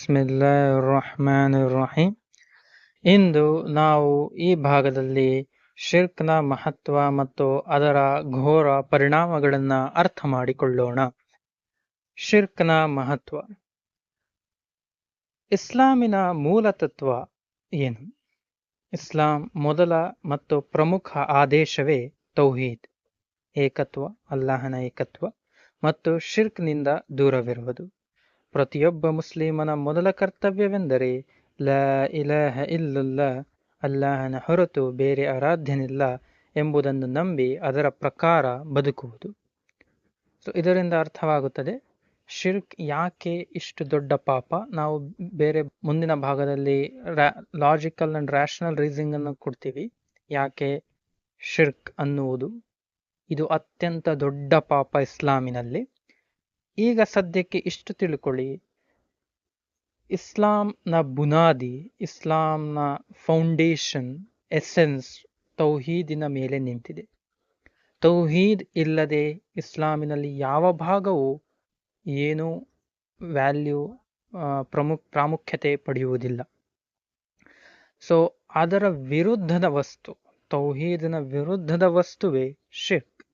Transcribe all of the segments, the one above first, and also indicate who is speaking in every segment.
Speaker 1: ಬಿಸ್ಮಿಲ್ಲಾಹಿರ್ರಹ್ಮಾನಿರ್ರಹೀಮ್. ಇಂದು ನಾವು ಈ ಭಾಗದಲ್ಲಿ ಶಿರ್ಕ್ನ ಮಹತ್ವ ಮತ್ತು ಅದರ ಘೋರ ಪರಿಣಾಮಗಳನ್ನು ಅರ್ಥ ಮಾಡಿಕೊಳ್ಳೋಣ. ಶಿರ್ಕ್ನ ಮಹತ್ವ. ಇಸ್ಲಾಮಿನ ಮೂಲ ತತ್ವ ಏನು? ಇಸ್ಲಾಂ ಮೊದಲ ಮತ್ತು ಪ್ರಮುಖ ಆದೇಶವೇ ತೌಹೀದ್, ಏಕತ್ವ, ಅಲ್ಲಾಹನ ಏಕತ್ವ ಮತ್ತು ಶಿರ್ಕ್ನಿಂದ ದೂರವಿರುವುದು. ಪ್ರತಿಯೊಬ್ಬ ಮುಸ್ಲಿಮನ ಮೊದಲ ಕರ್ತವ್ಯವೆಂದರೆ ಲಾ ಇಲಾಹ ಇಲ್ಲಲ್ಲಾ, ಅಲ್ಲಾಹನ ಹೊರತು ಬೇರೆ ಆರಾಧ್ಯನಿಲ್ಲ ಎಂಬುದನ್ನು ನಂಬಿ ಅದರ ಪ್ರಕಾರ ಬದುಕುವುದು. ಇದರಿಂದ ಅರ್ಥವಾಗುತ್ತದೆ ಶಿರ್ಕ್ ಯಾಕೆ ಇಷ್ಟು ದೊಡ್ಡ ಪಾಪ. ನಾವು ಮುಂದಿನ ಭಾಗದಲ್ಲಿ ಲಾಜಿಕಲ್ ಅಂಡ್ ರ್ಯಾಷನಲ್ ರೀಸನಿಂಗ್ ಅನ್ನು ಕೊಡ್ತೀವಿ. ಯಾಕೆ ಶಿರ್ಕ್ ಅನ್ನುವುದು ಇದು ಅತ್ಯಂತ ದೊಡ್ಡ ಪಾಪ ಇಸ್ಲಾಮಿನಲ್ಲಿ. ಈಗ ಸದ್ಯಕ್ಕೆ ಇಷ್ಟು ತಿಳ್ಕೊಳ್ಳಿ, ಇಸ್ಲಾಂನ ಬುನಾದಿ, ಇಸ್ಲಾಂನ ಫೌಂಡೇಶನ್, ಎಸೆನ್ಸ್ ತೌಹೀದಿನ ಮೇಲೆ ನಿಂತಿದೆ. ತೌಹೀದ್ ಇಲ್ಲದೆ ಇಸ್ಲಾಮಿನಲ್ಲಿ ಯಾವ ಭಾಗವೂ ಏನೂ ವ್ಯಾಲ್ಯೂ ಪ್ರಾಮುಖ್ಯತೆ ಪಡೆಯುವುದಿಲ್ಲ. ಸೊ ಅದರ ವಿರುದ್ಧದ ವಸ್ತು, ತೌಹೀದಿನ ವಿರುದ್ಧದ ವಸ್ತುವೇ ಶಿರ್ಕ್.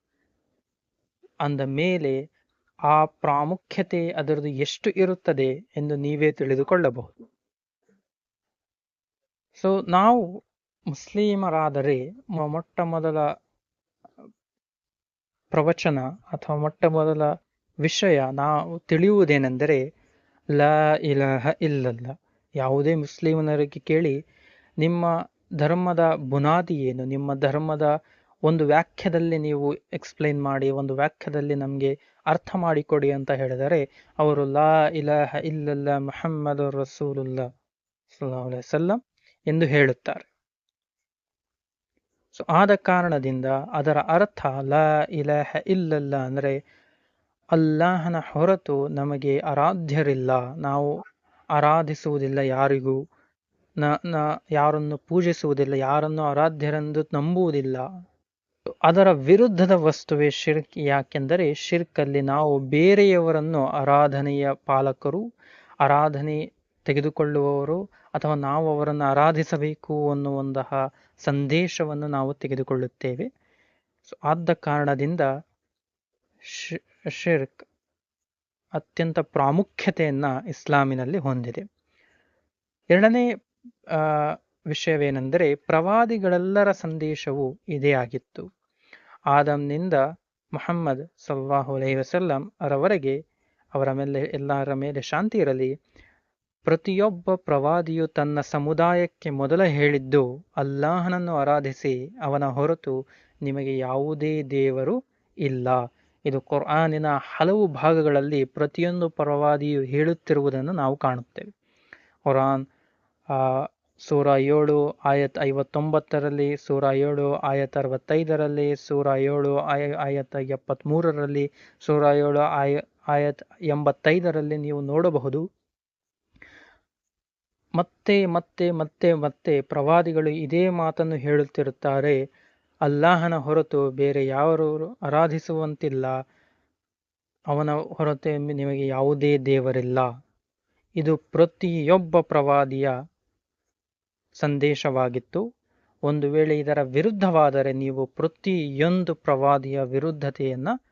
Speaker 1: ಅಂದ ಮೇಲೆ ಆ ಪ್ರಾಮುಖ್ಯತೆ ಅದರದು ಎಷ್ಟು ಇರುತ್ತದೆ ಎಂದು ನೀವೇ ತಿಳಿದುಕೊಳ್ಳಬಹುದು. ಸೊ ನಾವು ಮುಸ್ಲಿಮರಾದರೆ ಮೊಟ್ಟ ಮೊದಲ ಪ್ರವಚನ ಅಥವಾ ಮೊಟ್ಟ ಮೊದಲ ವಿಷಯ ನಾವು ತಿಳಿಯುವುದೇನೆಂದರೆ ಲಾ ಇಲಾಹ ಇಲ್ಲಲ್ಲ. ಯಾವುದೇ ಮುಸ್ಲಿಮನರಿಗೆ ಕೇಳಿ, ನಿಮ್ಮ ಧರ್ಮದ ಬುನಾದಿ ಏನು, ನಿಮ್ಮ ಧರ್ಮದ ಒಂದು ವಾಕ್ಯದಲ್ಲಿ ನೀವು ಎಕ್ಸ್ಪ್ಲೈನ್ ಮಾಡಿ, ಒಂದು ವಾಕ್ಯದಲ್ಲಿ ನಮಗೆ ಅರ್ಥ ಮಾಡಿಕೊಡಿ ಅಂತ ಹೇಳಿದರೆ ಅವರು ಲಾ ಇಲಾಹ ಇಲ್ಲಲ್ಲ ಮುಹಮ್ಮದ್ ರಸೂಲುಲ್ಲಾ ಸಲ್ಲಲ್ಲಾಹು ಅಲೈಹಿ ವಸಲ್ಲಂ ಎಂದು ಹೇಳುತ್ತಾರೆ. ಸೊ ಆದ ಕಾರಣದಿಂದ ಅದರ ಅರ್ಥ ಲಾ ಇಲಾಹ ಇಲ್ಲಲ್ಲ ಅಂದರೆ ಅಲ್ಲಾಹನ ಹೊರತು ನಮಗೆ ಆರಾಧ್ಯರಿಲ್ಲ, ನಾವು ಆರಾಧಿಸುವುದಿಲ್ಲ ಯಾರಿಗೂ, ಯಾರನ್ನು ಪೂಜಿಸುವುದಿಲ್ಲ, ಯಾರನ್ನು ಆರಾಧ್ಯರೆಂದು ನಂಬುವುದಿಲ್ಲ. ಅದರ ವಿರುದ್ಧದ ವಸ್ತುವೇ ಶಿರ್ಕ್. ಯಾಕೆಂದರೆ ಶಿರ್ಕಲ್ಲಿ ನಾವು ಬೇರೆಯವರನ್ನು ಆರಾಧನೆಯ ಪಾಲಕರು, ಆರಾಧನೆ ತೆಗೆದುಕೊಳ್ಳುವವರು ಅಥವಾ ನಾವು ಅವರನ್ನು ಆರಾಧಿಸಬೇಕು ಅನ್ನುವಂತಹ ಸಂದೇಶವನ್ನು ನಾವು ತೆಗೆದುಕೊಳ್ಳುತ್ತೇವೆ. ಸೊ ಆದ ಕಾರಣದಿಂದ ಶಿರ್ಕ್ ಅತ್ಯಂತ ಪ್ರಾಮುಖ್ಯತೆಯನ್ನು ಇಸ್ಲಾಮಿನಲ್ಲಿ ಹೊಂದಿದೆ. ಎರಡನೇ ವಿಷಯವೇನೆಂದರೆ ಪ್ರವಾದಿಗಳೆಲ್ಲರ ಸಂದೇಶವು ಇದೇ ಆಗಿತ್ತು. ಆದಮ್ನಿಂದ ಮುಹಮ್ಮದ್ ಸಲ್ಲಲ್ಲಾಹು ಅಲೈಹಿ ವಸಲ್ಲಂ ಅವರವರೆಗೆ, ಅವರ ಮೇಲೆ ಎಲ್ಲರ ಮೇಲೆ ಶಾಂತಿ ಇರಲಿ, ಪ್ರತಿಯೊಬ್ಬ ಪ್ರವಾದಿಯು ತನ್ನ ಸಮುದಾಯಕ್ಕೆ ಮೊದಲ ಹೇಳಿದ್ದು ಅಲ್ಲಾಹನನ್ನು ಆರಾಧಿಸಿ, ಅವನ ಹೊರತು ನಿಮಗೆ ಯಾವುದೇ ದೇವರು ಇಲ್ಲ. ಇದು ಕುರ್ಆನಿನ ಹಲವು ಭಾಗಗಳಲ್ಲಿ ಪ್ರತಿಯೊಂದು ಪ್ರವಾದಿಯು ಹೇಳುತ್ತಿರುವುದನ್ನು ನಾವು ಕಾಣುತ್ತೇವೆ. ಕುರ್ಆನ್ ಸೂರ 7 ಆಯತ್ 59ರಲ್ಲಿ, ಸೂರ 7 ಆಯತ್ 65ರಲ್ಲಿ, ಸೂರ 7 ಆಯತ್ 73ರಲ್ಲಿ, ಸೂರ 7 ಆಯತ್ 85ರಲ್ಲಿ ನೀವು ನೋಡಬಹುದು. ಮತ್ತೆ ಮತ್ತೆ ಮತ್ತೆ ಮತ್ತೆ ಪ್ರವಾದಿಗಳು ಇದೇ ಮಾತನ್ನು ಹೇಳುತ್ತಿರುತ್ತಾರೆ, ಅಲ್ಲಾಹನ ಹೊರತು ಬೇರೆ ಯಾರು ಆರಾಧಿಸುವಂತಿಲ್ಲ, ಅವನ ಹೊರತು ನಿಮಗೆ ಯಾವುದೇ ದೇವರಿಲ್ಲ. ಇದು ಪ್ರತಿಯೊಬ್ಬ ಪ್ರವಾದಿಯ ಸಂದೇಶವಾಗಿತ್ತು. ಒಂದು ವೇಳೆ ಇದರ ವಿರುದ್ಧವಾದರೆ ನೀವು ಪ್ರತಿಯೊಂದು ಪ್ರವಾದಿಯ ವಿರುದ್ಧತೆಯನ್ನು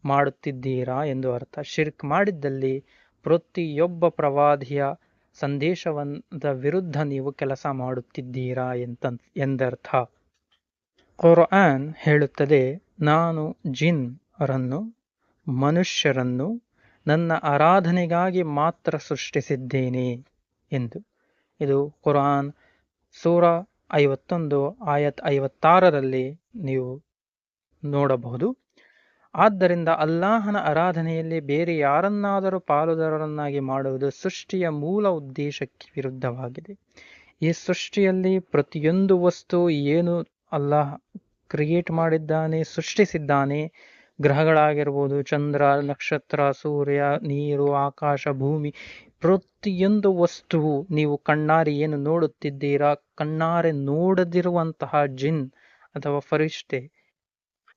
Speaker 1: ಮಾಡುತ್ತಿದ್ದೀರಾ ಎಂದು ಅರ್ಥ. ಶಿರ್ಕ್ ಮಾಡಿದ್ದಲ್ಲಿ ಪ್ರತಿಯೊಬ್ಬ ಪ್ರವಾದಿಯ ಸಂದೇಶದ ವಿರುದ್ಧ ನೀವು ಕೆಲಸ ಮಾಡುತ್ತಿದ್ದೀರಾ ಎಂದರ್ಥ. ಕುರ್ಆನ್ ಹೇಳುತ್ತದೆ, ನಾನು ಜಿನ್‌ರನ್ನು ಮನುಷ್ಯರನ್ನು ನನ್ನ ಆರಾಧನೆಗಾಗಿ ಮಾತ್ರ ಸೃಷ್ಟಿಸಿದ್ದೇನೆ ಎಂದು. ಇದು ಕುರ್ಆನ್ ಸೂರ 51 ಆಯತ್ 56ರಲ್ಲಿ ನೀವು ನೋಡಬಹುದು. ಆದ್ದರಿಂದ ಅಲ್ಲಾಹನ ಆರಾಧನೆಯಲ್ಲಿ ಬೇರೆ ಯಾರನ್ನಾದರೂ ಪಾಲುದಾರರನ್ನಾಗಿ ಮಾಡುವುದು ಸೃಷ್ಟಿಯ ಮೂಲ ಉದ್ದೇಶಕ್ಕೆ ವಿರುದ್ಧವಾಗಿದೆ. ಈ ಸೃಷ್ಟಿಯಲ್ಲಿ ಪ್ರತಿಯೊಂದು ವಸ್ತು ಏನು ಅಲ್ಲಾಹ್ ಕ್ರಿಯೇಟ್ ಮಾಡಿದ್ದಾನೆ, ಸೃಷ್ಟಿಸಿದ್ದಾನೆ, ಗ್ರಹಗಳಾಗಿರ್ಬೋದು, ಚಂದ್ರ, ನಕ್ಷತ್ರ, ಸೂರ್ಯ, ನೀರು, ಆಕಾಶ, ಭೂಮಿ, ಪ್ರತಿಯೊಂದು ವಸ್ತುವು ನೀವು ಕಣ್ಣಾರೆ ಏನು ನೋಡುತ್ತಿದ್ದೀರಾ, ಕಣ್ಣಾರೆ ನೋಡದಿರುವಂತಹ ಜಿನ್ ಅಥವಾ ಫರಿಷ್ಠೆ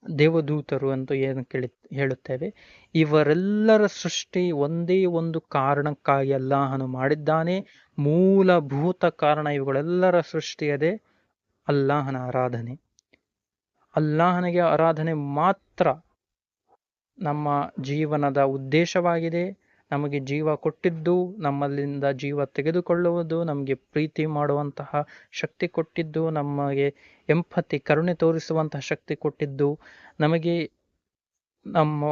Speaker 1: ದೇವದೂತರು ಅಂತ ಏನು ಹೇಳುತ್ತೇವೆ, ಇವರೆಲ್ಲರ ಸೃಷ್ಟಿ ಒಂದೇ ಒಂದು ಕಾರಣಕ್ಕಾಗಿ ಅಲ್ಲಾಹನು ಮಾಡಿದ್ದಾನೆ. ಮೂಲಭೂತ ಕಾರಣ ಇವುಗಳೆಲ್ಲರ ಸೃಷ್ಟಿಯದೇ ಅಲ್ಲಾಹನ ಆರಾಧನೆ. ಅಲ್ಲಾಹನಿಗೆ ಆರಾಧನೆ ಮಾತ್ರ ನಮ್ಮ ಜೀವನದ ಉದ್ದೇಶವಾಗಿದೆ. ನಮಗೆ ಜೀವ ಕೊಟ್ಟಿದ್ದು, ನಮ್ಮಲ್ಲಿಂದ ಜೀವ ತೆಗೆದುಕೊಳ್ಳುವುದು, ನಮಗೆ ಪ್ರೀತಿ ಮಾಡುವಂತಹ ಶಕ್ತಿ ಕೊಟ್ಟಿದ್ದು, ನಮಗೆ ಎಂಪತಿ ಕರುಣೆ ತೋರಿಸುವಂತಹ ಶಕ್ತಿ ಕೊಟ್ಟಿದ್ದು, ನಮಗೆ ನಮ್ಮ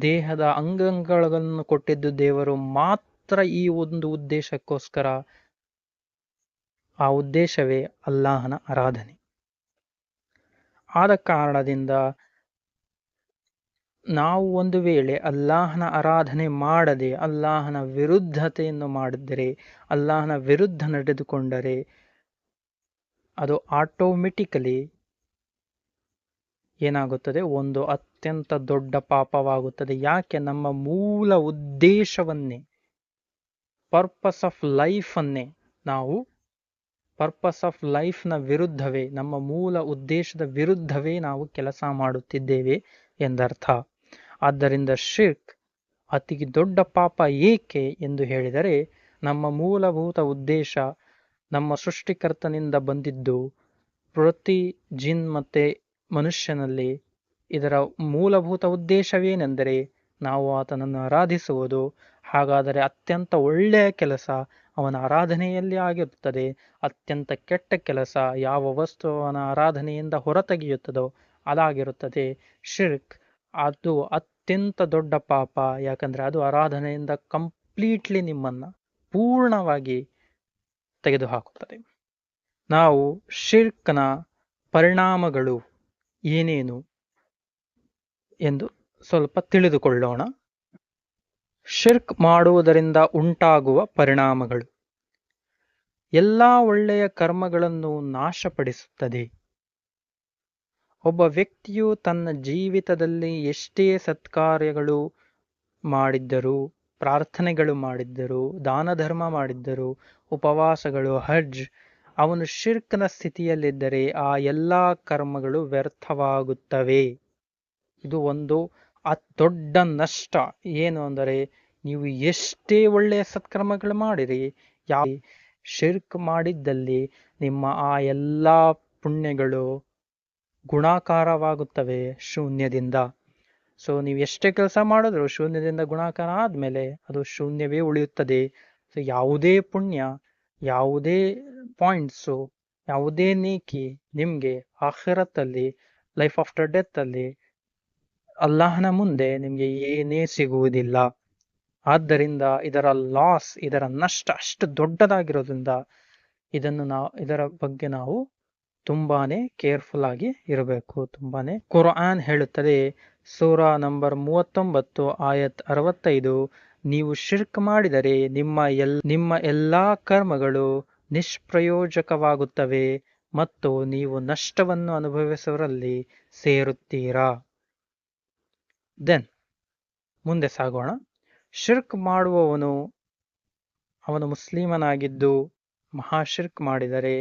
Speaker 1: ದೇಹದ ಅಂಗಾಂಗಗಳನ್ನು ಕೊಟ್ಟಿದ್ದು ದೇವರು ಮಾತ್ರ. ಈ ಒಂದು ಉದ್ದೇಶಕ್ಕೋಸ್ಕರ, ಆ ಉದ್ದೇಶವೇ ಅಲ್ಲಾಹನ ಆರಾಧನೆ. ಆದ ಕಾರಣದಿಂದ ನಾವು ಒಂದು ವೇಳೆ ಅಲ್ಲಾಹನ ಆರಾಧನೆ ಮಾಡದೆ ಅಲ್ಲಾಹನ ವಿರುದ್ಧತೆಯನ್ನು ಮಾಡಿದರೆ, ಅಲ್ಲಾಹನ ವಿರುದ್ಧ ನಡೆದುಕೊಂಡರೆ, ಅದು ಆಟೋಮೆಟಿಕಲಿ ಏನಾಗುತ್ತದೆ, ಒಂದು ಅತ್ಯಂತ ದೊಡ್ಡ ಪಾಪವಾಗುತ್ತದೆ. ಯಾಕೆ? ನಮ್ಮ ಮೂಲ ಉದ್ದೇಶವನ್ನೇ, ಪರ್ಪಸ್ ಆಫ್ ಲೈಫನ್ನೇ ನಾವು, ಪರ್ಪಸ್ ಆಫ್ ಲೈಫ್ನ ವಿರುದ್ಧವೇ, ನಮ್ಮ ಮೂಲ ಉದ್ದೇಶದ ವಿರುದ್ಧವೇ ನಾವು ಕೆಲಸ ಮಾಡುತ್ತಿದ್ದೇವೆ ಎಂದರ್ಥ. ಆದ್ದರಿಂದ ಶಿರ್ಕ್ ಅತಿ ದೊಡ್ಡ ಪಾಪ. ಏಕೆ ಎಂದು ಹೇಳಿದರೆ, ನಮ್ಮ ಮೂಲಭೂತ ಉದ್ದೇಶ ನಮ್ಮ ಸೃಷ್ಟಿಕರ್ತನಿಂದ ಬಂದಿದ್ದು. ಪ್ರತಿ ಜಿನ್ ಮತ್ತೆ ಮನುಷ್ಯನಲ್ಲಿ ಇದರ ಮೂಲಭೂತ ಉದ್ದೇಶವೇನೆಂದರೆ ನಾವು ಆತನನ್ನು ಆರಾಧಿಸುವುದು. ಹಾಗಾದರೆ ಅತ್ಯಂತ ಒಳ್ಳೆಯ ಕೆಲಸ ಅವನ ಆರಾಧನೆಯಲ್ಲಿ ಆಗಿರುತ್ತದೆ. ಅತ್ಯಂತ ಕೆಟ್ಟ ಕೆಲಸ ಯಾವ ವಸ್ತು ಅವನ ಆರಾಧನೆಯಿಂದ ಹೊರತೆಗೆಯುತ್ತದೋ ಅದಾಗಿರುತ್ತದೆ ಶಿರ್ಕ್. ಅದು ಅತ್ಯಂತ ದೊಡ್ಡ ಪಾಪ. ಯಾಕಂದ್ರೆ ಅದು ಆರಾಧನೆಯಿಂದ ಕಂಪ್ಲೀಟ್ಲಿ ನಿಮ್ಮನ್ನ ಪೂರ್ಣವಾಗಿ ತೆಗೆದುಹಾಕುತ್ತದೆ. ನಾವು ಶಿರ್ಕ್ನ ಪರಿಣಾಮಗಳು ಏನೇನು ಎಂದು ಸ್ವಲ್ಪ ತಿಳಿದುಕೊಳ್ಳೋಣ. ಶಿರ್ಕ್ ಮಾಡುವುದರಿಂದ ಉಂಟಾಗುವ ಪರಿಣಾಮಗಳು: ಎಲ್ಲಾ ಒಳ್ಳೆಯ ಕರ್ಮಗಳನ್ನು ನಾಶಪಡಿಸುತ್ತದೆ. ಒಬ್ಬ ವ್ಯಕ್ತಿಯು ತನ್ನ ಜೀವಿತದಲ್ಲಿ ಎಷ್ಟೇ ಸತ್ಕಾರ್ಯಗಳು ಮಾಡಿದ್ದರೂ, ಪ್ರಾರ್ಥನೆಗಳು ಮಾಡಿದ್ದರೂ, ದಾನ ಧರ್ಮ ಮಾಡಿದ್ದರೂ, ಉಪವಾಸಗಳು, ಹಜ್, ಅವನು ಶಿರ್ಕ್ನ ಸ್ಥಿತಿಯಲ್ಲಿದ್ದರೆ ಆ ಎಲ್ಲಾ ಕರ್ಮಗಳು ವ್ಯರ್ಥವಾಗುತ್ತವೆ. ಇದು ಒಂದು ದೊಡ್ಡ ನಷ್ಟ. ಏನು ಅಂದರೆ, ನೀವು ಎಷ್ಟೇ ಒಳ್ಳೆಯ ಸತ್ಕರ್ಮಗಳು ಮಾಡಿರಿ, ಯಾವ ಶಿರ್ಕ್ ಮಾಡಿದ್ದಲ್ಲಿ ನಿಮ್ಮ ಆ ಎಲ್ಲಾ ಪುಣ್ಯಗಳು ಗುಣಾಕಾರವಾಗುತ್ತವೆ ಶೂನ್ಯದಿಂದ. ಸೊ ನೀವು ಎಷ್ಟೇ ಕೆಲಸ ಮಾಡಿದ್ರು ಶೂನ್ಯದಿಂದ ಗುಣಾಕಾರ ಆದ್ಮೇಲೆ ಅದು ಶೂನ್ಯವೇ ಉಳಿಯುತ್ತದೆ. ಸೊ ಯಾವುದೇ ಪುಣ್ಯ, ಯಾವುದೇ ಪಾಯಿಂಟ್ಸು, ಯಾವುದೇ ನೇಕಿ ನಿಮ್ಗೆ ಆಖಿರತ್ತಲ್ಲಿ, ಲೈಫ್ ಆಫ್ಟರ್ ಡೆತ್ ಅಲ್ಲಿ, ಅಲ್ಲಾಹನ ಮುಂದೆ ನಿಮ್ಗೆ ಏನೇ ಸಿಗುವುದಿಲ್ಲ. ಆದ್ದರಿಂದ ಇದರ ಲಾಸ್, ಇದರ ನಷ್ಟ ಅಷ್ಟು ದೊಡ್ಡದಾಗಿರೋದ್ರಿಂದ ಇದರ ಬಗ್ಗೆ ನಾವು ತುಂಬಾನೇ ಕೇರ್ಫುಲ್ ಆಗಿ ಇರಬೇಕು. ತುಂಬಾನೇ ಕುರ್ಆನ್ ಹೇಳುತ್ತದೆ, ಸೂರಾ ನಂಬರ್ 39 ಆಯತ್ 65, ನೀವು ಶಿರ್ಕ್ ಮಾಡಿದರೆ ನಿಮ್ಮ ಎಲ್ಲಾ ಕರ್ಮಗಳು ನಿಷ್ಪ್ರಯೋಜಕವಾಗುತ್ತವೆ ಮತ್ತು ನೀವು ನಷ್ಟವನ್ನು ಅನುಭವಿಸುವರಲ್ಲಿ ಸೇರುತ್ತೀರಾ. ದೆನ್ ಮುಂದೆ ಸಾಗೋಣ. ಶಿರ್ಕ್ ಮಾಡುವವನು ಅವನು ಮುಸ್ಲಿಮನಾಗಿದ್ದು ಮಹಾಶಿರ್ಕ್ ಮಾಡಿದರೆ,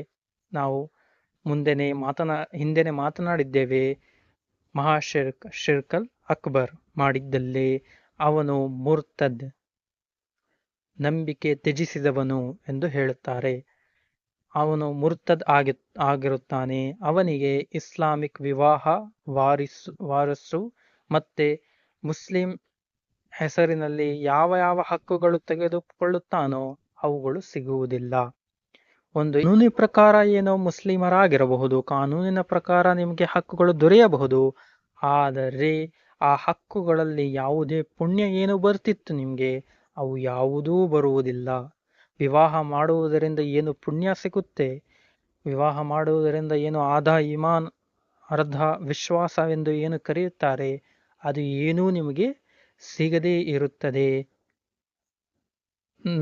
Speaker 1: ನಾವು ಹಿಂದೆನೆ ಮಾತನಾಡಿದ್ದೇವೆ, ಮಹಾಶಿರ್ಕ್, ಶಿರ್ಕಲ್ ಅಕ್ಬರ್ ಮಾಡಿದ್ದಲ್ಲಿ ಅವನು ಮುರ್ತದ್, ನಂಬಿಕೆ ತ್ಯಜಿಸಿದವನು ಎಂದು ಹೇಳುತ್ತಾರೆ. ಅವನು ಮುರ್ತದ್ ಆಗಿರುತ್ತಾನೆ. ಅವನಿಗೆ ಇಸ್ಲಾಮಿಕ್ ವಿವಾಹ, ವಾರಸ್ಸು ಮತ್ತೆ ಮುಸ್ಲಿಂ ಹೆಸರಿನಲ್ಲಿ ಯಾವ ಯಾವ ಹಕ್ಕುಗಳು ತೆಗೆದುಕೊಳ್ಳುತ್ತಾನೋ ಅವುಗಳು ಸಿಗುವುದಿಲ್ಲ. ಒಂದು ಕಾನೂನಿನ ಪ್ರಕಾರ ಏನೋ ಮುಸ್ಲಿಮರಾಗಿರಬಹುದು, ಕಾನೂನಿನ ಪ್ರಕಾರ ನಿಮಗೆ ಹಕ್ಕುಗಳು ದೊರೆಯಬಹುದು, ಆದರೆ ಆ ಹಕ್ಕುಗಳಲ್ಲಿ ಯಾವುದೇ ಪುಣ್ಯ ಏನು ಬರ್ತಿತ್ತು ನಿಮ್ಗೆ, ಅವು ಯಾವುದೂ ಬರುವುದಿಲ್ಲ. ವಿವಾಹ ಮಾಡುವುದರಿಂದ ಏನು ಪುಣ್ಯ ಸಿಗುತ್ತೆ, ವಿವಾಹ ಮಾಡುವುದರಿಂದ ಏನು ಆಧಾ ಇಮಾನ್, ಅರ್ಧ ವಿಶ್ವಾಸವೆಂದು ಏನು ಕರೆಯುತ್ತಾರೆ, ಅದು ಏನೂ ನಿಮಗೆ ಸಿಗದೇ ಇರುತ್ತದೆ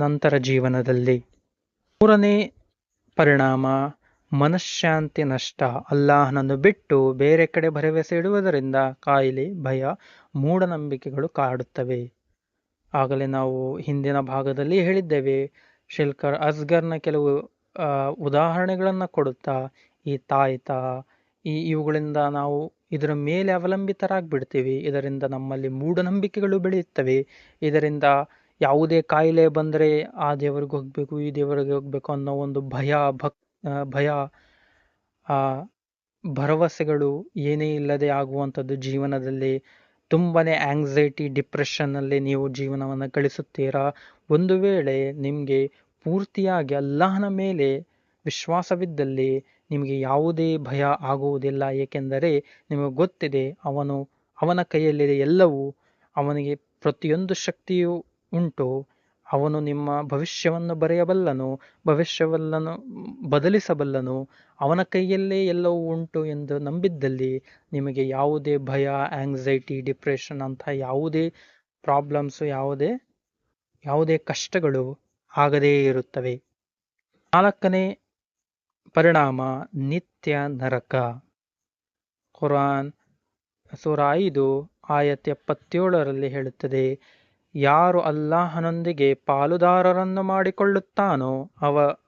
Speaker 1: ನಂತರ ಜೀವನದಲ್ಲಿ. ಮೂರನೇ ಪರಿಣಾಮ ಮನಃಶಾಂತಿ ನಷ್ಟ. ಅಲ್ಲಾಹನನ್ನು ಬಿಟ್ಟು ಬೇರೆ ಕಡೆ ಭರವಸೆ ಇಡುವುದರಿಂದ ಕಾಯಿಲೆ, ಭಯ, ಮೂಢನಂಬಿಕೆಗಳು ಕಾಡುತ್ತವೆ. ಆಗಲೇ ನಾವು ಹಿಂದಿನ ಭಾಗದಲ್ಲಿ ಹೇಳಿದ್ದೇವೆ. ಶಿರ್ಕ್ ಅಸ್ಗರ್ನ ಕೆಲವು ಉದಾಹರಣೆಗಳನ್ನು ಕೊಡುತ್ತಾ, ಈ ತಾಯ್ತ, ಇವುಗಳಿಂದ ನಾವು ಇದರ ಮೇಲೆ ಅವಲಂಬಿತರಾಗ್ಬಿಡ್ತೀವಿ. ಇದರಿಂದ ನಮ್ಮಲ್ಲಿ ಮೂಢನಂಬಿಕೆಗಳು ಬೆಳೆಯುತ್ತವೆ. ಇದರಿಂದ ಯಾವುದೇ ಕಾಯಿಲೆ ಬಂದರೆ ಆ ದೇವರಿಗೆ ಹೋಗ್ಬೇಕು, ಈ ದೇವರಿಗೆ ಹೋಗ್ಬೇಕು ಅನ್ನೋ ಒಂದು ಭಯ, ಆ ಭರವಸೆಗಳು ಏನೇ ಇಲ್ಲದೆ ಆಗುವಂಥದ್ದು ಜೀವನದಲ್ಲಿ. ತುಂಬಾನೇ ಆಂಗ್ಸೈಟಿ, ಡಿಪ್ರೆಷನ್ ಅಲ್ಲಿ ನೀವು ಜೀವನವನ್ನು ಕಳಿಸುತ್ತೀರಾ. ಒಂದು ವೇಳೆ ನಿಮಗೆ ಪೂರ್ತಿಯಾಗಿ ಅಲ್ಲಾಹನ ಮೇಲೆ ವಿಶ್ವಾಸವಿದ್ದಲ್ಲಿ ನಿಮಗೆ ಯಾವುದೇ ಭಯ ಆಗುವುದಿಲ್ಲ. ಏಕೆಂದರೆ ನಿಮಗೆ ಗೊತ್ತಿದೆ ಅವನ ಕೈಯಲ್ಲಿದೆ ಎಲ್ಲವೂ. ಅವನಿಗೆ ಪ್ರತಿಯೊಂದು ಶಕ್ತಿಯೂ ಉಂಟು. ಅವನು ನಿಮ್ಮ ಭವಿಷ್ಯವನ್ನು ಬರೆಯಬಲ್ಲನು, ಭವಿಷ್ಯವನ್ನು ಬದಲಿಸಬಲ್ಲನು. ಅವನ ಕೈಯಲ್ಲೇ ಎಲ್ಲವೂ ಉಂಟು ಎಂದು ನಂಬಿದ್ದಲ್ಲಿ ನಿಮಗೆ ಯಾವುದೇ ಭಯ, ಆಂಗ್ಸೈಟಿ, ಡಿಪ್ರೆಷನ್ ಅಂತ ಯಾವುದೇ ಪ್ರಾಬ್ಲಮ್ಸ್, ಯಾವುದೇ ಕಷ್ಟಗಳು ಆಗದೇ ಇರುತ್ತವೆ. 4ನೇ ಪರಿಣಾಮ ನಿತ್ಯ ನರಕ. ಕುರಾನ್ ಸೂರ 5 ಆಯತ್ 77ರಲ್ಲಿ ಹೇಳುತ್ತದೆ, ಯಾರು ಅಲ್ಲಾಹನೊಂದಿಗೆ ಪಾಲುದಾರರನ್ನು ಮಾಡಿಕೊಳ್ಳುತ್ತಾನೋ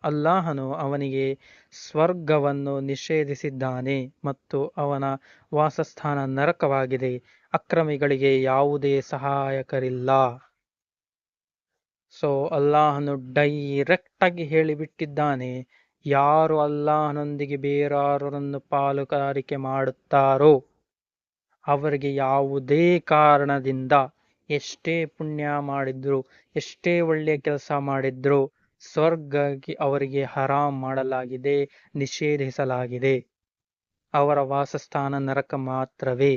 Speaker 1: ಅಲ್ಲಾಹನು ಅವನಿಗೆ ಸ್ವರ್ಗವನ್ನು ನಿಷೇಧಿಸಿದ್ದಾನೆ ಮತ್ತು ಅವನ ವಾಸಸ್ಥಾನ ನರಕವಾಗಿದೆ. ಅಕ್ರಮಿಗಳಿಗೆ ಯಾವುದೇ ಸಹಾಯಕರಿಲ್ಲ. ಸೊ ಅಲ್ಲಾಹನು ಡೈರೆಕ್ಟ್ ಆಗಿ ಹೇಳಿಬಿಟ್ಟಿದ್ದಾನೆ, ಯಾರು ಅಲ್ಲಾಹನೊಂದಿಗೆ ಬೇರಾರರನ್ನು ಪಾಲುಗಾರಿಕೆ ಮಾಡುತ್ತಾರೋ ಅವರಿಗೆ ಯಾವುದೇ ಕಾರಣದಿಂದ ಎಷ್ಟೇ ಪುಣ್ಯ ಮಾಡಿದ್ರು, ಎಷ್ಟೇ ಒಳ್ಳೆಯ ಕೆಲಸ ಮಾಡಿದ್ರು ಸ್ವರ್ಗಕ್ಕೆ ಅವರಿಗೆ ಹರಾಮ್ ಮಾಡಲಾಗಿದೆ, ನಿಷೇಧಿಸಲಾಗಿದೆ. ಅವರ ವಾಸಸ್ಥಾನ ನರಕ ಮಾತ್ರವೇ.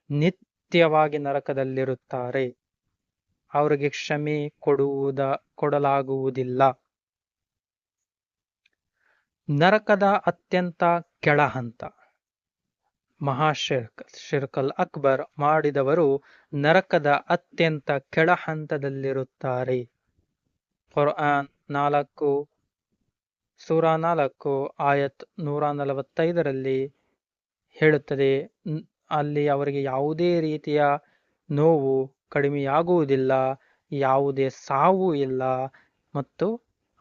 Speaker 1: ನಿತ್ಯವಾಗಿ ನರಕದಲ್ಲಿರುತ್ತಾರೆ. ಅವರಿಗೆ ಕ್ಷಮೆ ಕೊಡಲಾಗುವುದಿಲ್ಲ. ನರಕದ ಅತ್ಯಂತ ಕೆಳಹಂತ ಶಿರ್ಕಲ್ ಅಕ್ಬರ್ ಮಾಡಿದವರು ನರಕದ ಅತ್ಯಂತ ಕೆಳಹಂತದಲ್ಲಿರುತ್ತಾರೆ. ಕುರ್ಆನ್ ಸೂರ 4 ಆಯತ್ 145ರಲ್ಲಿ ಹೇಳುತ್ತದೆ, ಅಲ್ಲಿ ಅವರಿಗೆ ಯಾವುದೇ ರೀತಿಯ ನೋವು ಕಡಿಮೆಯಾಗುವುದಿಲ್ಲ, ಯಾವುದೇ ಸಾವು ಇಲ್ಲ ಮತ್ತು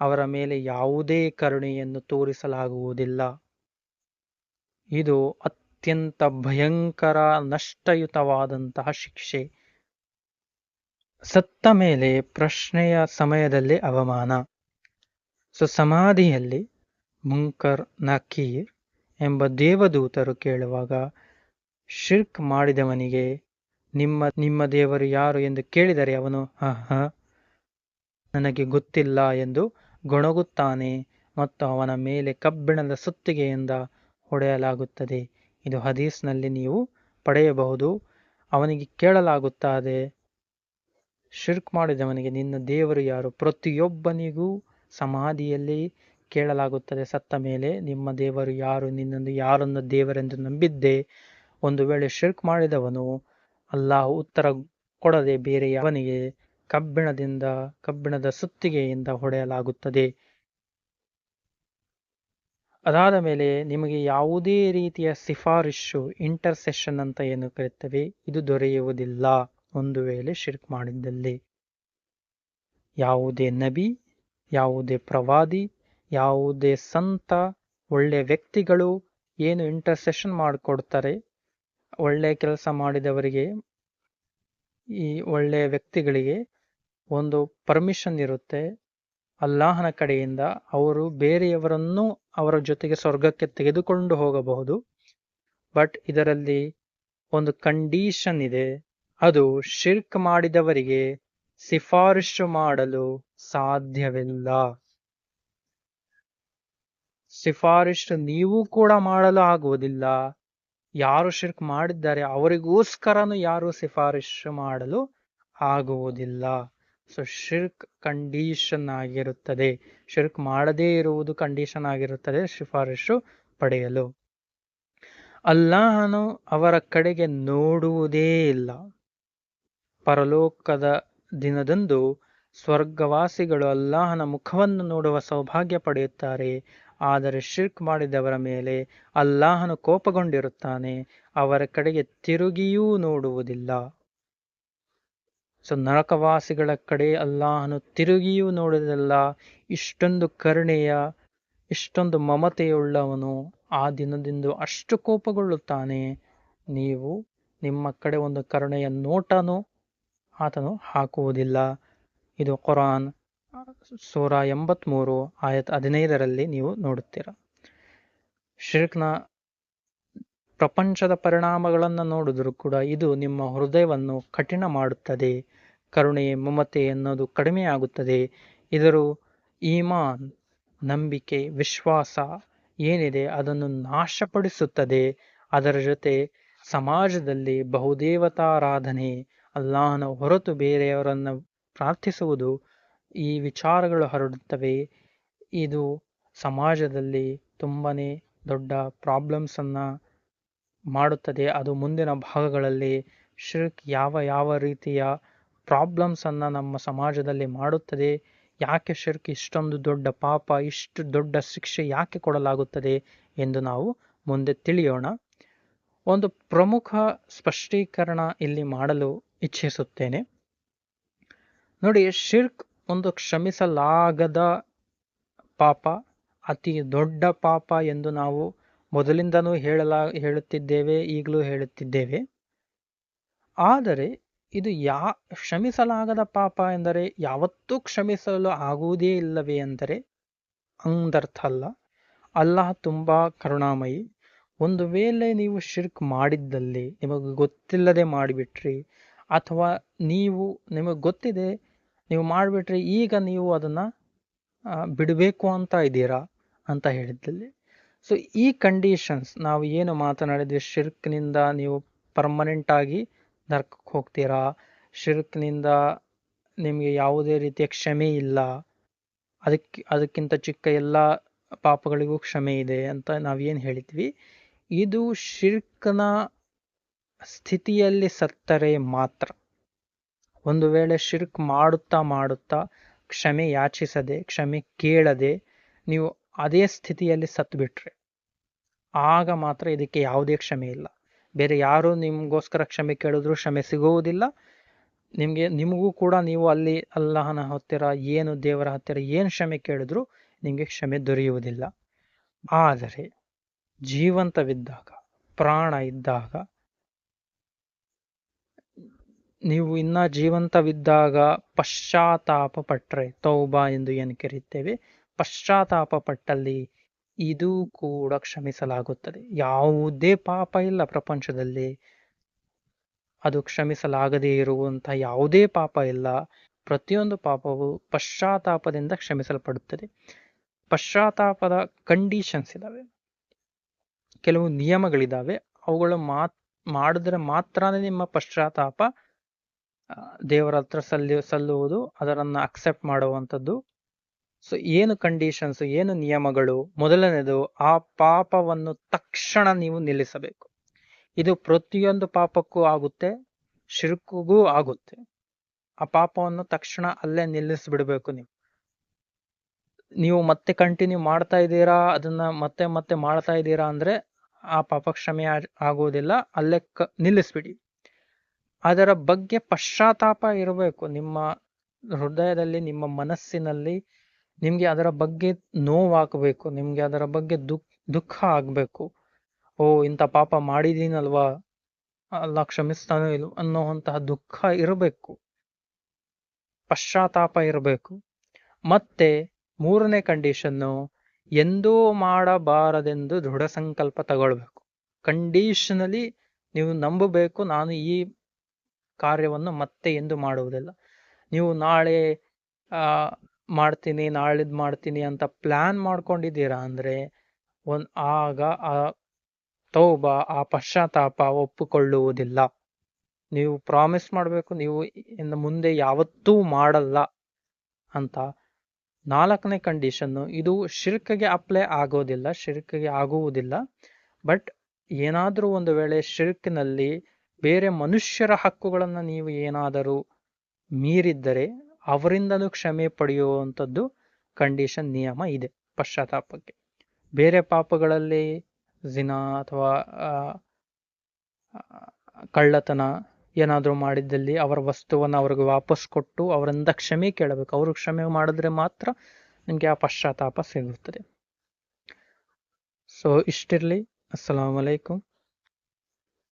Speaker 1: ಅವರ ಮೇಲೆ ಯಾವುದೇ ಕರುಣೆಯನ್ನು ತೋರಿಸಲಾಗುವುದಿಲ್ಲ. ಇದು ಅತ್ಯಂತ ಭಯಂಕರ, ನಷ್ಟಯುತವಾದಂತಹ ಶಿಕ್ಷೆ. ಸತ್ತ ಮೇಲೆ ಪ್ರಶ್ನೆಯ ಸಮಯದಲ್ಲಿ ಅವಮಾನ. ಸಮಾಧಿಯಲ್ಲಿ ಮುಂಕರ್, ನಕೀರ್ ಎಂಬ ದೇವದೂತರು ಕೇಳುವಾಗ ಶಿರ್ಕ್ ಮಾಡಿದವನಿಗೆ ನಿಮ್ಮ ದೇವರು ಯಾರು ಎಂದು ಕೇಳಿದರೆ ಅವನು ನನಗೆ ಗೊತ್ತಿಲ್ಲ ಎಂದು ಗೊಣಗುತ್ತಾನೆ ಮತ್ತು ಅವನ ಮೇಲೆ ಕಬ್ಬಿಣದ ಸುತ್ತಿಗೆಯಿಂದ ಹೊಡೆಯಲಾಗುತ್ತದೆ. ಇದು ಹದೀಸ್ನಲ್ಲಿ ನೀವು ಪಡೆಯಬಹುದು. ಅವನಿಗೆ ಕೇಳಲಾಗುತ್ತದೆ, ಶಿರ್ಕ್ ಮಾಡಿದವನಿಗೆ ನಿನ್ನ ದೇವರು ಯಾರು? ಪ್ರತಿಯೊಬ್ಬನಿಗೂ ಸಮಾಧಿಯಲ್ಲಿ ಕೇಳಲಾಗುತ್ತದೆ ಸತ್ತ ಮೇಲೆ, ನಿಮ್ಮ ದೇವರು ಯಾರು? ನಿನ್ನನ್ನು ಯಾರನ್ನು ದೇವರೆಂದು ನಂಬಿದ್ದೆ? ಒಂದು ವೇಳೆ ಶಿರ್ಕ್ ಮಾಡಿದವನು ಅಲ್ಲಾಹ್ ಉತ್ತರ ಕೊಡದೆ ಬೇರೆ ಅವನಿಗೆ ಕಬ್ಬಿಣದ ಸುತ್ತಿಗೆಯಿಂದ ಹೊಡೆಯಲಾಗುತ್ತದೆ. ಅದಾದ ಮೇಲೆ ನಿಮಗೆ ಯಾವುದೇ ರೀತಿಯ ಶಿಫಾರಿಶು, ಇಂಟರ್ಸೆಷನ್ ಅಂತ ಏನು ಕರೆಯುತ್ತೇವೆ, ಇದು ದೊರೆಯುವುದಿಲ್ಲ. ಒಂದು ವೇಳೆ ಶಿರ್ಕ್ ಮಾಡಿದ್ದಲ್ಲಿ ಯಾವುದೇ ನಬಿ, ಯಾವುದೇ ಪ್ರವಾದಿ, ಯಾವುದೇ ಸಂತ, ಒಳ್ಳೆಯ ವ್ಯಕ್ತಿಗಳು ಏನು ಇಂಟರ್ಸೆಷನ್ ಮಾಡಿಕೊಡ್ತಾರೆ, ಒಳ್ಳೆಯ ಕೆಲಸ ಮಾಡಿದವರಿಗೆ, ಈ ಒಳ್ಳೆಯ ವ್ಯಕ್ತಿಗಳಿಗೆ ಒಂದು ಪರ್ಮಿಷನ್ ಇರುತ್ತೆ ಅಲ್ಲಾಹನ ಕಡೆಯಿಂದ. ಅವರು ಬೇರೆಯವರನ್ನು ಅವರ ಜೊತೆಗೆ ಸ್ವರ್ಗಕ್ಕೆ ತೆಗೆದುಕೊಂಡು ಹೋಗಬಹುದು. ಬಟ್ ಇದರಲ್ಲಿ ಒಂದು ಕಂಡೀಷನ್ ಇದೆ, ಅದು ಶಿರ್ಕ್ ಮಾಡಿದವರಿಗೆ ಶಿಫಾರಿಶು ಮಾಡಲು ಸಾಧ್ಯವಿಲ್ಲ. ಶಿಫಾರಿಶು ನೀವು ಕೂಡ ಮಾಡಲು ಆಗುವುದಿಲ್ಲ. ಯಾರು ಶಿರ್ಕ್ ಮಾಡಿದ್ದಾರೆ ಅವರಿಗೋಸ್ಕರನು ಯಾರು ಶಿಫಾರಿಶು ಮಾಡಲು ಆಗುವುದಿಲ್ಲ. ಸೊ ಶಿರ್ಕ್ ಕಂಡೀಷನ್ ಆಗಿರುತ್ತದೆ. ಶಿರ್ಕ್ ಮಾಡದೇ ಇರುವುದು ಕಂಡೀಷನ್ ಆಗಿರುತ್ತದೆ ಶಿಫಾರಿಶು ಪಡೆಯಲು. ಅಲ್ಲಾಹನು ಅವರ ಕಡೆಗೆ ನೋಡುವುದೇ ಇಲ್ಲ. ಪರಲೋಕದ ದಿನದಂದು ಸ್ವರ್ಗವಾಸಿಗಳು ಅಲ್ಲಾಹನ ಮುಖವನ್ನು ನೋಡುವ ಸೌಭಾಗ್ಯ ಪಡೆಯುತ್ತಾರೆ. ಆದರೆ ಶಿರ್ಕ್ ಮಾಡಿದವರ ಮೇಲೆ ಅಲ್ಲಾಹನು ಕೋಪಗೊಂಡಿರುತ್ತಾನೆ, ಅವರ ಕಡೆಗೆ ತಿರುಗಿಯೂ ನೋಡುವುದಿಲ್ಲ. ಸೊ ನರಕವಾಸಿಗಳ ಕಡೆ ಅಲ್ಲಾಹನು ತಿರುಗಿಯೂ ನೋಡುವುದಿಲ್ಲ. ಇಷ್ಟೊಂದು ಕರುಣೆಯ, ಇಷ್ಟೊಂದು ಮಮತೆಯುಳ್ಳವನು ಆ ದಿನದಿಂದ ಅಷ್ಟು ಕೋಪಗೊಳ್ಳುತ್ತಾನೆ. ನೀವು ನಿಮ್ಮ ಕಡೆ ಒಂದು ಕರುಣೆಯ ನೋಟನು ಆತನು ಹಾಕುವುದಿಲ್ಲ. ಇದು ಕುರಾನ್ ಸೂರ 83 ಆಯತ್ 15ರಲ್ಲಿ ನೀವು ನೋಡುತ್ತೀರ. ಶಿರ್ಕ್ನ ಪ್ರಪಂಚದ ಪರಿಣಾಮಗಳನ್ನು ನೋಡಿದ್ರು ಕೂಡ ಇದು ನಿಮ್ಮ ಹೃದಯವನ್ನು ಕಠಿಣ ಮಾಡುತ್ತದೆ. ಕರುಣೆ, ಮಮತೆ ಎನ್ನುವುದು ಕಡಿಮೆಯಾಗುತ್ತದೆ. ಇದರ ಈಮಾನ್, ನಂಬಿಕೆ, ವಿಶ್ವಾಸ ಏನಿದೆ ಅದನ್ನು ನಾಶಪಡಿಸುತ್ತದೆ. ಅದರ ಜೊತೆ ಸಮಾಜದಲ್ಲಿ ಬಹುದೇವತಾರಾಧನೆ, ಅಲ್ಲಾಹನ ಹೊರತು ಬೇರೆಯವರನ್ನು ಪ್ರಾರ್ಥಿಸುವುದು, ಈ ವಿಚಾರಗಳು ಹರಡುತ್ತವೆ. ಇದು ಸಮಾಜದಲ್ಲಿ ತುಂಬನೇ ದೊಡ್ಡ ಪ್ರಾಬ್ಲಮ್ಸ್ ಅನ್ನ ಮಾಡುತ್ತದೆ. ಅದು ಮುಂದಿನ ಭಾಗಗಳಲ್ಲಿ ಶಿರ್ಕ್ ಯಾವ ರೀತಿಯ ಪ್ರಾಬ್ಲಮ್ಸ್ ಅನ್ನ ನಮ್ಮ ಸಮಾಜದಲ್ಲಿ ಮಾಡುತ್ತದೆ, ಯಾಕೆ ಶಿರ್ಕ್ ಇಷ್ಟೊಂದು ದೊಡ್ಡ ಪಾಪ, ಇಷ್ಟು ದೊಡ್ಡ ಶಿಕ್ಷೆ ಯಾಕೆ ಕೊಡಲಾಗುತ್ತದೆ ಎಂದು ನಾವು ಮುಂದೆ ತಿಳಿಯೋಣ. ಒಂದು ಪ್ರಮುಖ ಸ್ಪಷ್ಟೀಕರಣ ಇಲ್ಲಿ ಮಾಡಲು ಇಚ್ಛಿಸುತ್ತೇನೆ. ನೋಡಿ, ಶಿರ್ಕ್ ಒಂದು ಕ್ಷಮಿಸಲಾಗದ ಪಾಪ, ಅತಿ ದೊಡ್ಡ ಪಾಪ ಎಂದು ನಾವು ಮೊದಲಿಂದನೂ ಹೇಳುತ್ತಿದ್ದೇವೆ, ಈಗಲೂ ಹೇಳುತ್ತಿದ್ದೇವೆ. ಆದರೆ ಇದು ಕ್ಷಮಿಸಲಾಗದ ಪಾಪ ಎಂದರೆ ಯಾವತ್ತೂ ಕ್ಷಮಿಸಲು ಆಗುವುದೇ ಇಲ್ಲವೇ ಅಂದರೆ ಅಂದರ್ಥ ಅಲ್ಲ. ಅಲ್ಲಾಹ್ ತುಂಬಾ ಕರುಣಾಮಯಿ. ಒಂದು ವೇಳೆ ನೀವು ಶಿರ್ಕ್ ಮಾಡಿದ್ದಲ್ಲಿ, ನಿಮಗೆ ಗೊತ್ತಿಲ್ಲದೆ ಮಾಡಿಬಿಟ್ರಿ, ಅಥವಾ ನಿಮಗೆ ಗೊತ್ತಿದೆ ನೀವು ಮಾಡಿಬಿಟ್ರಿ, ಈಗ ನೀವು ಅದನ್ನ ಬಿಡಬೇಕು ಅಂತ ಇದ್ದೀರಾ ಅಂತ ಹೇಳಿದ್ದಲ್ಲಿ, ಸೊ ಈ ಕಂಡೀಷನ್ಸ್ ನಾವು ಏನು ಮಾತನಾಡಿದ್ವಿ, ಶಿರ್ಕ್ನಿಂದ ನೀವು ಪರ್ಮನೆಂಟ್ ಆಗಿ ನರಕಕ್ಕೆ ಹೋಗ್ತೀರಾ, ಶಿರ್ಕ್ನಿಂದ ನಿಮಗೆ ಯಾವುದೇ ರೀತಿಯ ಕ್ಷಮೆ ಇಲ್ಲ, ಅದಕ್ಕಿಂತ ಚಿಕ್ಕ ಎಲ್ಲ ಪಾಪಗಳಿಗೂ ಕ್ಷಮೆ ಇದೆ ಅಂತ ನಾವೇನು ಹೇಳಿದ್ವಿ. ಇದು ಶಿರ್ಕ್ನ ಸ್ಥಿತಿಯಲ್ಲಿ ಸತ್ತರೆ ಮಾತ್ರ. ಒಂದು ವೇಳೆ ಶಿರ್ಕ್ ಮಾಡುತ್ತಾ ಕ್ಷಮೆ ಯಾಚಿಸದೆ, ಕ್ಷಮೆ ಕೇಳದೆ ನೀವು ಅದೇ ಸ್ಥಿತಿಯಲ್ಲಿ ಸತ್ತು ಬಿಟ್ರೆ ಆಗ ಮಾತ್ರ ಇದಕ್ಕೆ ಯಾವುದೇ ಕ್ಷಮೆ ಇಲ್ಲ. ಬೇರೆ ಯಾರು ನಿಮಗೋಸ್ಕರ ಕ್ಷಮೆ ಕೇಳಿದ್ರು ಕ್ಷಮೆ ಸಿಗುವುದಿಲ್ಲ. ನಿಮಗೂ ಕೂಡ ನೀವು ಅಲ್ಲಿ ಅಲ್ಲಾಹನ ಹತ್ತಿರ ದೇವರ ಹತ್ತಿರ ಏನು ಕ್ಷಮೆ ಕೇಳಿದ್ರು ನಿಮಗೆ ಕ್ಷಮೆ ದೊರೆಯುವುದಿಲ್ಲ. ಆದರೆ ಜೀವಂತವಿದ್ದಾಗ, ಪ್ರಾಣ ಇದ್ದಾಗ, ನೀವು ಇನ್ನ ಜೀವಂತವಿದ್ದಾಗ ಪಶ್ಚಾತ್ತಾಪ ಪಟ್ರೆ, ತೌಬಾ ಎಂದು ಏನು ಕರೆಯುತ್ತೇವೆ, ಪಶ್ಚಾತ್ತಾಪ ಪಟ್ಟಲ್ಲಿ ಇದು ಕೂಡ ಕ್ಷಮಿಸಲಾಗುತ್ತದೆ. ಯಾವುದೇ ಪಾಪ ಇಲ್ಲ ಪ್ರಪಂಚದಲ್ಲಿ ಅದು ಕ್ಷಮಿಸಲಾಗದೇ ಇರುವಂತಹ ಯಾವುದೇ ಪಾಪ ಇಲ್ಲ. ಪ್ರತಿಯೊಂದು ಪಾಪವು ಪಶ್ಚಾತ್ತಾಪದಿಂದ ಕ್ಷಮಿಸಲ್ಪಡುತ್ತದೆ. ಪಶ್ಚಾತ್ತಾಪದ ಕಂಡೀಷನ್ಸ್ ಇದಾವೆ, ಕೆಲವು ನಿಯಮಗಳಿದಾವೆ. ಅವುಗಳು ಮಾಡಿದ್ರೆ ಮಾತ್ರನೇ ನಿಮ್ಮ ಪಶ್ಚಾತ್ತಾಪ ದೇವರ ಹತ್ರ ಸಲ್ಲುವುದು, ಅದರನ್ನ ಅಕ್ಸೆಪ್ಟ್ ಮಾಡುವಂಥದ್ದು. ಸೊ ಏನು ಕಂಡೀಷನ್ಸ್, ಏನು ನಿಯಮಗಳು? ಮೊದಲನೇದು, ಆ ಪಾಪವನ್ನು ತಕ್ಷಣ ನೀವು ನಿಲ್ಲಿಸಬೇಕು. ಇದು ಪ್ರತಿಯೊಂದು ಪಾಪಕ್ಕೂ ಆಗುತ್ತೆ, ಶಿರ್ಕ್ಗೂ ಆಗುತ್ತೆ. ಆ ಪಾಪವನ್ನು ತಕ್ಷಣ ಅಲ್ಲೇ ನಿಲ್ಲಿಸ್ಬಿಡ್ಬೇಕು. ನೀವು ಮತ್ತೆ ಕಂಟಿನ್ಯೂ ಮಾಡ್ತಾ ಇದ್ದೀರಾ, ಅದನ್ನ ಮತ್ತೆ ಮತ್ತೆ ಮಾಡ್ತಾ ಇದ್ದೀರಾ ಅಂದ್ರೆ ಆ ಪಾಪ ಕ್ಷಮೆ ಆಗುವುದಿಲ್ಲ, ಅಲ್ಲೇ ನಿಲ್ಲಿಸ್ಬಿಡಿ. ಅದರ ಬಗ್ಗೆ ಪಶ್ಚಾತ್ತಾಪ ಇರಬೇಕು ನಿಮ್ಮ ಹೃದಯದಲ್ಲಿ, ನಿಮ್ಮ ಮನಸ್ಸಿನಲ್ಲಿ. ನಿಮ್ಗೆ ಅದರ ಬಗ್ಗೆ ನೋವಾಗಬೇಕು, ನಿಮ್ಗೆ ಅದರ ಬಗ್ಗೆ ದುಃಖ ಆಗ್ಬೇಕು. ಇಂಥ ಪಾಪ ಮಾಡಿದೀನಲ್ವಾ, ಅಲ್ಲ ಕ್ಷಮಿಸ್ತಾನೋ ಇಲ್ಲ ಅನ್ನೋಂತಹ ದುಃಖ ಇರಬೇಕು, ಪಶ್ಚಾತ್ತಾಪ ಇರಬೇಕು. ಮತ್ತೆ ಮೂರನೇ ಕಂಡೀಷನ್ನು, ಎಂದೂ ಮಾಡಬಾರದೆಂದು ದೃಢ ಸಂಕಲ್ಪ ತಗೊಳ್ಬೇಕು. ಕಂಡೀಷನಲಿ ನೀವು ನಂಬಬೇಕು, ನಾನು ಈ ಕಾರ್ಯವನ್ನು ಮತ್ತೆ ಎಂದು ಮಾಡುವುದಿಲ್ಲ. ನೀವು ನಾಳೆ ಮಾಡ್ತೀನಿ, ನಾಳಿದ್ ಮಾಡ್ತೀನಿ ಅಂತ ಪ್ಲಾನ್ ಮಾಡ್ಕೊಂಡಿದ್ದೀರಾ ಅಂದ್ರೆ ಆಗ ಆ ತೌಬಾ, ಆ ಪಶ್ಚಾತ್ತಾಪ ಒಪ್ಪಿಕೊಳ್ಳುವುದಿಲ್ಲ. ನೀವು ಪ್ರಾಮಿಸ್ ಮಾಡಬೇಕು, ನೀವು ಇನ್ನು ಮುಂದೆ ಯಾವತ್ತೂ ಮಾಡಲ್ಲ ಅಂತ. ನಾಲ್ಕನೇ ಕಂಡೀಷನ್ನು, ಇದು ಶಿರ್ಕ್ಗೆ ಅಪ್ಲೈ ಆಗೋದಿಲ್ಲ, ಶಿರ್ಕ್ಗೆ ಆಗುವುದಿಲ್ಲ. ಬಟ್ ಏನಾದರೂ ಒಂದು ವೇಳೆ ಶಿರ್ಕ್ನಲ್ಲಿ ಬೇರೆ ಮನುಷ್ಯರ ಹಕ್ಕುಗಳನ್ನು ನೀವು ಏನಾದರೂ ಮೀರಿದ್ದರೆ ಅವರಿಂದನೂ ಕ್ಷಮೆ ಪಡೆಯುವಂಥದ್ದು ಕಂಡೀಷನ್, ನಿಯಮ ಇದೆ ಪಶ್ಚಾತ್ತಾಪಕ್ಕೆ. ಬೇರೆ ಪಾಪಗಳಲ್ಲಿ ಜಿನಾ ಅಥವಾ ಕಳ್ಳತನ ಏನಾದರೂ ಮಾಡಿದ್ದಲ್ಲಿ ಅವರ ವಸ್ತುವನ್ನು ಅವ್ರಿಗೆ ವಾಪಸ್ ಕೊಟ್ಟು ಅವರಿಂದ ಕ್ಷಮೆ ಕೇಳಬೇಕು. ಅವರು ಕ್ಷಮೆ ಮಾಡಿದ್ರೆ ಮಾತ್ರ ನಿಮಗೆ ಆ ಪಶ್ಚಾತ್ತಾಪ ಸಿಗುತ್ತದೆ. ಸೊ ಇಷ್ಟಿರಲಿ. ಅಸ್ಸಲಾಮು ಅಲೈಕುಂ.